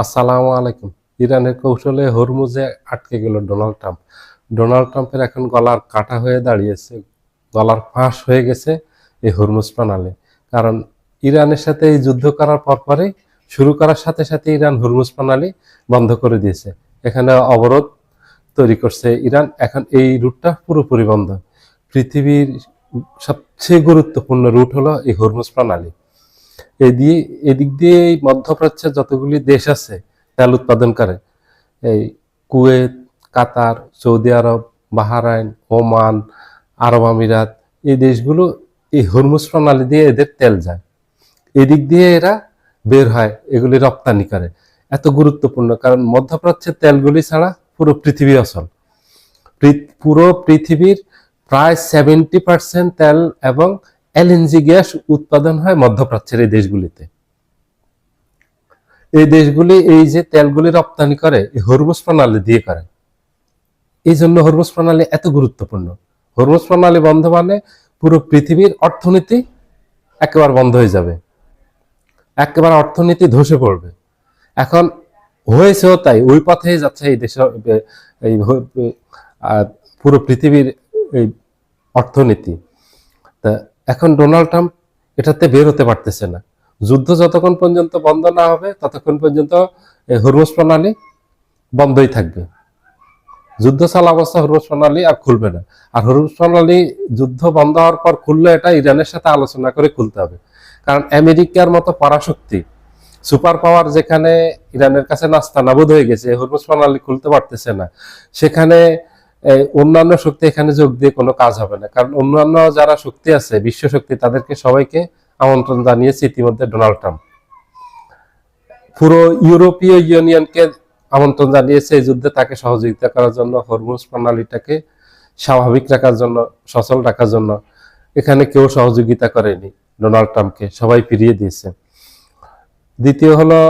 আসসালামু আলাইকুম। ইরানের কৌশলে হরমুজে আটকে গেল ডোনাল্ড ট্রাম্প। ডোনাল্ড ট্রাম্পের এখন গলার কাটা হয়ে দাঁড়িয়েছে, গলার ফাঁস হয়ে গেছে এই হরমুজ প্রণালী। কারণ ইরানের সাথে এই যুদ্ধ করার পরপরই শুরু করার সাথে সাথে ইরান হরমুজ প্রণালী বন্ধ করে দিয়েছে। এখানে অবরোধ তৈরি করছে ইরান। এখন এই রুটটা পুরোপুরি বন্ধ। পৃথিবীর সবচেয়ে গুরুত্বপূর্ণ রুট হলো এই হরমুজ প্রণালী। এদিক দিয়ে এই মধ্যপ্রাচ্যের যতগুলি দেশ আছে তেল উৎপাদন করে, এই কুয়েত, কাতার, সৌদি আরব, বাহরাইন, ওমান, আরব আমিরাত, এই দেশগুলো এই হরমুজ প্রণালী দিয়ে এদের তেল যায়। এদিক দিয়ে এরা বের হয়, এগুলি রপ্তানি করে। এত গুরুত্বপূর্ণ, কারণ মধ্যপ্রাচ্যের তেলগুলি ছাড়া পুরো পৃথিবী অচল। পুরো পৃথিবীর প্রায় 70% তেল এবং এলএনজি গ্যাস উৎপাদন হয় মধ্যপ্রাচ্যের এই দেশগুলিতে। এই দেশগুলি এই যে তেলগুলি রপ্তানি করে এই হরমুজ প্রণালী দিয়ে করে। এই জন্য হরমুজ প্রণালী এত গুরুত্বপূর্ণ। হরমুজ প্রণালী বন্ধ মানে পুরো পৃথিবীর অর্থনীতি একেবারে বন্ধ হয়ে যাবে, একেবারে অর্থনীতি ধসে পড়বে। এখন হয়েছেও তাই, ওই পথেই যাচ্ছে এই দেশ, এই পুরো পৃথিবীর এই অর্থনীতি। তা এখন ডোনাল্ড ট্রাম্প এটাতে বের হতে পারতেছে না। যুদ্ধ যতক্ষণ পর্যন্ত বন্ধ না হবে ততক্ষণ পর্যন্ত হরমুজ প্রণালী বন্ধই থাকবে। যুদ্ধ চালা অবস্থা হরমুজ প্রণালী আর খুলবে না। আর হরমুজ প্রণালী যুদ্ধ বন্ধ হওয়ার পর খুললে এটা ইরানের সাথে আলোচনা করে খুলতে হবে। কারণ আমেরিকার মতো পরাশক্তি, সুপার পাওয়ার যেখানে ইরানের কাছে নাস্তানাবুদ হয়ে গেছে, হরমুজ প্রণালী খুলতে পারতেছে না, সেখানে অন্যান্য শক্তি এখানে যোগ দিয়ে কোনো কাজ হবে না। কারণ অন্যান্য যারা শক্তি আছে, বিশ্ব শক্তি, তাদেরকে সবাইকে আমন্ত্রণ জানিয়েছে ইতিমধ্যে ডোনাল্ড ট্রাম্প। পুরো ইউরোপীয় ইউনিয়নকে আমন্ত্রণ জানিয়েছে এই যুদ্ধে তাকে সহযোগিতা করার জন্য, হরমুজ প্রণালীটাকে স্বাভাবিক রাখার জন্য, সচল রাখার জন্য। এখানে কেউ সহযোগিতা করেনি ডোনাল্ড ট্রাম্পকে, সবাই ফিরিয়ে দিয়েছে। দ্বিতীয় হলো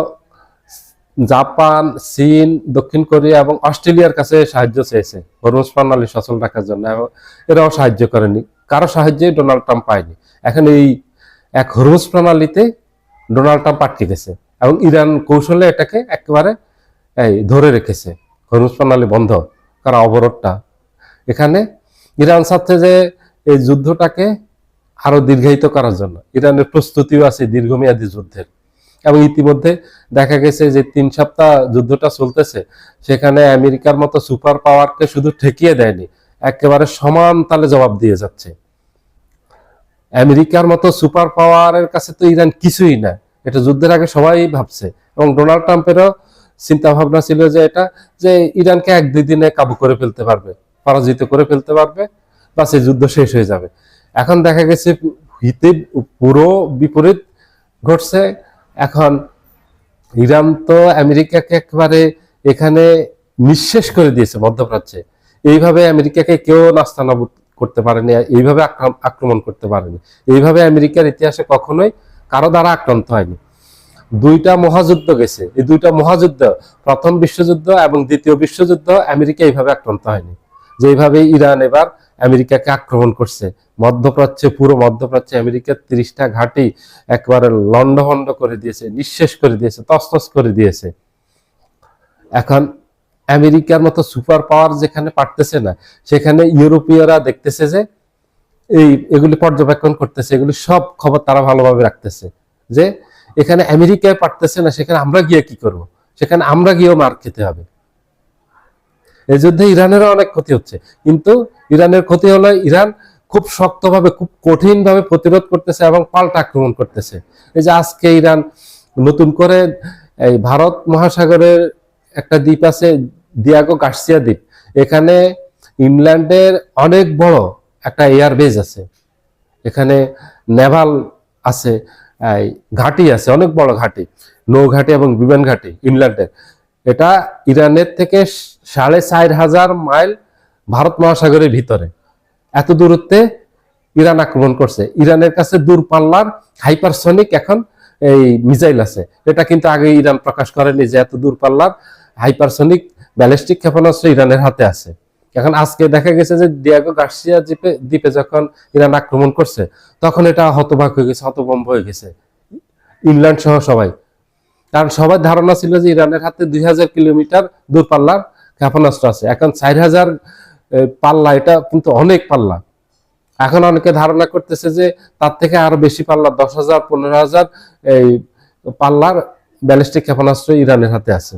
জাপান, চীন, দক্ষিণ কোরিয়া এবং অস্ট্রেলিয়ার কাছে সাহায্য চেয়েছে হরমুজ প্রণালী সচল রাখার জন্য, এবং এরাও সাহায্য করেনি। কারো সাহায্যে ডোনাল্ড ট্রাম্প পায়নি। এখন এই এক হরমুজ প্রণালীতে ডোনাল্ড ট্রাম্প আটকে গেছে, এবং ইরান কৌশলে এটাকে একেবারে ধরে রেখেছে, হরমুজ প্রণালী বন্ধ করা অবরোধটা। এখানে ইরান চাচ্ছে যে এই যুদ্ধটাকে আরো দীর্ঘায়িত করার জন্য। ইরানের প্রস্তুতিও আছে দীর্ঘমেয়াদী যুদ্ধের, এবং ইতিমধ্যে দেখা গেছে যে 3 সপ্তাহ যুদ্ধটা চলতেছে, সেখানে আমেরিকার মতো সুপার পাওয়ারকে শুধু ঠেকিয়ে দেয়নি, একেবারে সমান তালে জবাব দিয়ে যাচ্ছে। আমেরিকার মতো সুপার পাওয়ারের কাছে তো ইরান কিছুই না, এটা যুদ্ধের আগে সবাই ভাবছে। এবং ডোনাল্ড ট্রাম্পেরও চিন্তা ভাবনা ছিল যে এটা, যে ইরানকে 1-2 দিনে কাবু করে ফেলতে পারবে, পরাজিত করে ফেলতে পারবে, বাস এই যুদ্ধ শেষ হয়ে যাবে। এখন দেখা গেছে হিতে পুরো বিপরীত ঘটছে। এখন ইরান তো আমেরিকাকে একেবারে এখানে নিঃশেষ করে দিয়েছে মধ্যপ্রাচ্যে। এইভাবে আমেরিকাকে কেউ নাস্তানাবুদ করতে পারেনি, এইভাবে আক্রমণ করতে পারেনি। এইভাবে আমেরিকার ইতিহাসে কখনোই কারো দ্বারা আক্রান্ত হয়নি। 2টা মহাযুদ্ধ গেছে, এই 2টা মহাযুদ্ধ, প্রথম বিশ্বযুদ্ধ এবং দ্বিতীয় বিশ্বযুদ্ধ, আমেরিকা এইভাবে আক্রান্ত হয়নি যেভাবে ইরান এবার আমেরিকাকে আক্রমণ করছে। মধ্যপ্রাচ্যে, পুরো মধ্যপ্রাচ্যে আমেরিকার 30টা ঘাঁটি একবারে লন্ডভন্ড করে দিয়েছে, নিঃশেষ করে দিয়েছে, তছনছ করে দিয়েছে। এখন আমেরিকার মতো সুপার পাওয়ার যেখানে পারতেছে না, সেখানে ইউরোপীয়রা দেখতেছে যে এগুলি পর্যবেক্ষণ করতেছে, এগুলি সব খবর তারা ভালোভাবে রাখতেছে যে এখানে আমেরিকায় পারতেছে না, সেখানে আমরা গিয়ে কি করব, সেখানে আমরা গিয়েও মার খেতে হবে। এই যুদ্ধে ইরানেরও অনেক ক্ষতি হচ্ছে, কিন্তু ইরানের ক্ষতি হলো ইরান খুব শক্তভাবে, খুব কঠিনভাবে প্রতিরোধ করতেছে এবং পাল্টা আক্রমণ করতেছে। এই যে আজকে ইরান নতুন করে এই ভারত মহাসাগরের একটা দ্বীপ আছে, দিয়াগো গার্সিয়া দ্বীপ, এখানে ইংল্যান্ডের অনেক বড় একটা এয়ার বেজ আছে, এখানে নেভাল আছে, ঘাঁটি আছে, অনেক বড় ঘাঁটি, নৌঘাঁটি এবং বিমান ঘাঁটি ইংল্যান্ডের। এটা ইরানের থেকে 4500 মাইল ভারত মহাসাগরের ভিতরে, এত দূরত্বে ইরান আক্রমণ করছে। ইরানের কাছে দূরপাল্লার হাইপারসনিক এখন এই মিসাইল আছে, এটা কিন্তু আগে ইরান প্রকাশ করেনি যে এত দূরপাল্লার হাইপারসনিক ব্যালিস্টিক ক্ষেপণাস্ত্র ইরানের হাতে আছে। এখন আজকে দেখা গেছে যে দিয়াগো গার্সিয়া দ্বীপে যখন ইরান আক্রমণ করছে, তখন এটা হতবাক হয়ে গেছে, হতভম্ব হয়ে গেছে ইংল্যান্ড সহ সবাই। কারণ সবার ধারণা ছিল যে ইরানের হাতে 2000 কিলোমিটার দূরপাল্লার ক্ষেপণাস্ত্র আছে। এখন 4000 পাল্লা, এটা কিন্তু অনেক পাল্লা। এখন অনেকে ধারণা করতেছে যে তার থেকে আরো বেশি পাল্লা, 10,000 15,000 এই পাল্লার ব্যালিস্টিক ক্ষেপণাস্ত্র ইরানের হাতে আছে।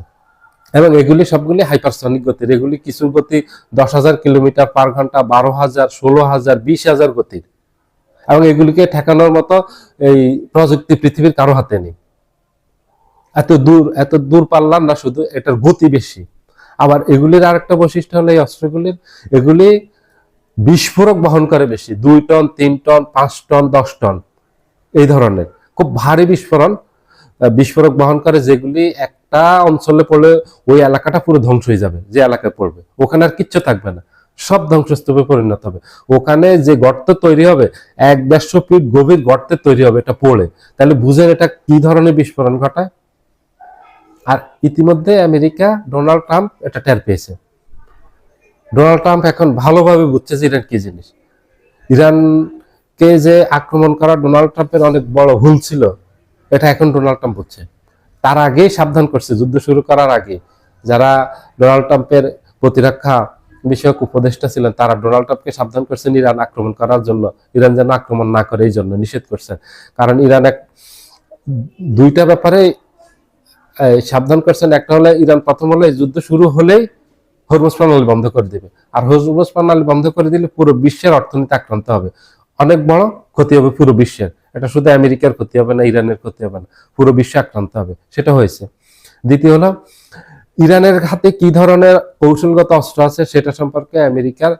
এবং এগুলি সবগুলি হাইপারসনিক গতির, এগুলি কিছু গতি 10,000 কিলোমিটার/ঘন্টা, 12,000, 16,000, 20,000 গতির। এবং এগুলিকে ঠেকানোর মতো এই প্রযুক্তি পৃথিবীর কারো হাতে নেই। এত দূর পাল্লার না, শুধু এটার গতি বেশি। আবার এগুলির আরেকটা বৈশিষ্ট্য হলো এই অস্ত্রগুলির, এগুলি বিস্ফোরক বহন করে বেশি, 2 টন, 3 টন, 5 টন, 10 টন, এই ধরনের খুব ভারী বিস্ফোরক বহন করে, যেগুলি একটা অঞ্চলে পড়লে ওই এলাকাটা পুরো ধ্বংস হয়ে যাবে। যে এলাকায় পড়বে ওখানে আর কিচ্ছু থাকবে না, সব ধ্বংসস্তূপে পরিণত হবে। ওখানে যে গর্ত তৈরি হবে, 1-150 ফিট গভীর গর্তে তৈরি হবে এটা পড়ে। তাহলে বুঝেন এটা কি ধরনের বিস্ফোরণ ঘটায়। আর ইতিমধ্যে আমেরিকা, ডোনাল্ড ট্রাম্প এটা টের পেয়েছে। ডোনাল্ড ট্রাম্প এখন ভালোভাবে বুঝছে যে ইরান কি জিনিস। ইরানকে যে আক্রমণ করা ডোনাল্ড ট্রাম্পের অনেক বড় ভুল ছিল, এটা এখন ডোনাল্ড ট্রাম্প বুঝছে। তার আগেই সাবধান করছে, যুদ্ধ শুরু করার আগে যারা ডোনাল্ড ট্রাম্পের প্রতিরক্ষা বিষয়ক উপদেষ্টা ছিলেন, তারা ডোনাল্ড ট্রাম্পকে সাবধান করছেন ইরান আক্রমণ করার জন্য, ইরান যেন আক্রমণ না করে এই জন্য নিষেধ করছেন। কারণ ইরান দুইটা ব্যাপারে সাবধান করছেন। একটা হলে ইরান প্রথম হলে যুদ্ধ শুরু হলেই হরমুজ প্রণালী বন্ধ করে দিবে, আর হরমুজ প্রণালী বন্ধ করে দিলে পুরো বিশ্বের অর্থনীতি আক্রান্ত হবে, অনেক বড় ক্ষতি হবে পুরো বিশ্বের। এটা শুধু আমেরিকার ক্ষতি হবে না, ইরানের ক্ষতি হবে না, পুরো বিশ্ব আক্রান্ত হবে। সেটা হয়েছে। দ্বিতীয় হলো, ইরানের হাতে কি ধরনের কৌশলগত অস্ত্র আছে সেটা সম্পর্কে আমেরিকার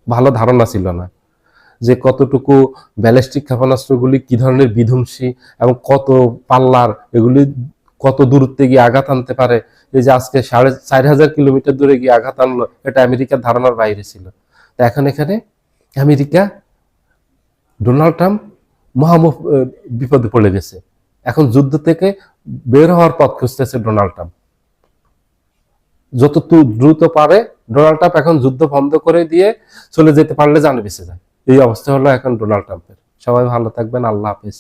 ভালো ধারণা ছিল না, যে কতটুকু ব্যালিস্টিক ক্ষেপণাস্ত্রগুলি কি ধরনের বিধ্বংসী এবং কত পাল্লার, এগুলি কত দূরত্বে গিয়ে আঘাত আনতে পারে। এই যে আজকে 4,500 কিলোমিটার দূরে গিয়ে আঘাত আনলো, এটা আমেরিকার ধারণার বাইরে ছিল। তো এখন এখানে আমেরিকা, ডোনাল্ড ট্রাম্প বিপদে পড়ে গেছে। এখন যুদ্ধ থেকে বের হওয়ার পথ খুঁজতেছে ডোনাল্ড ট্রাম্প। যত দ্রুত পারে ডোনাল্ড ট্রাম্প এখন যুদ্ধ বন্ধ করে দিয়ে চলে যেতে পারলে জানে বেঁচে যায়। এই অবস্থা হলো এখন ডোনাল্ড ট্রাম্পের। সবাই ভালো থাকবেন, আল্লাহ হাফেজ।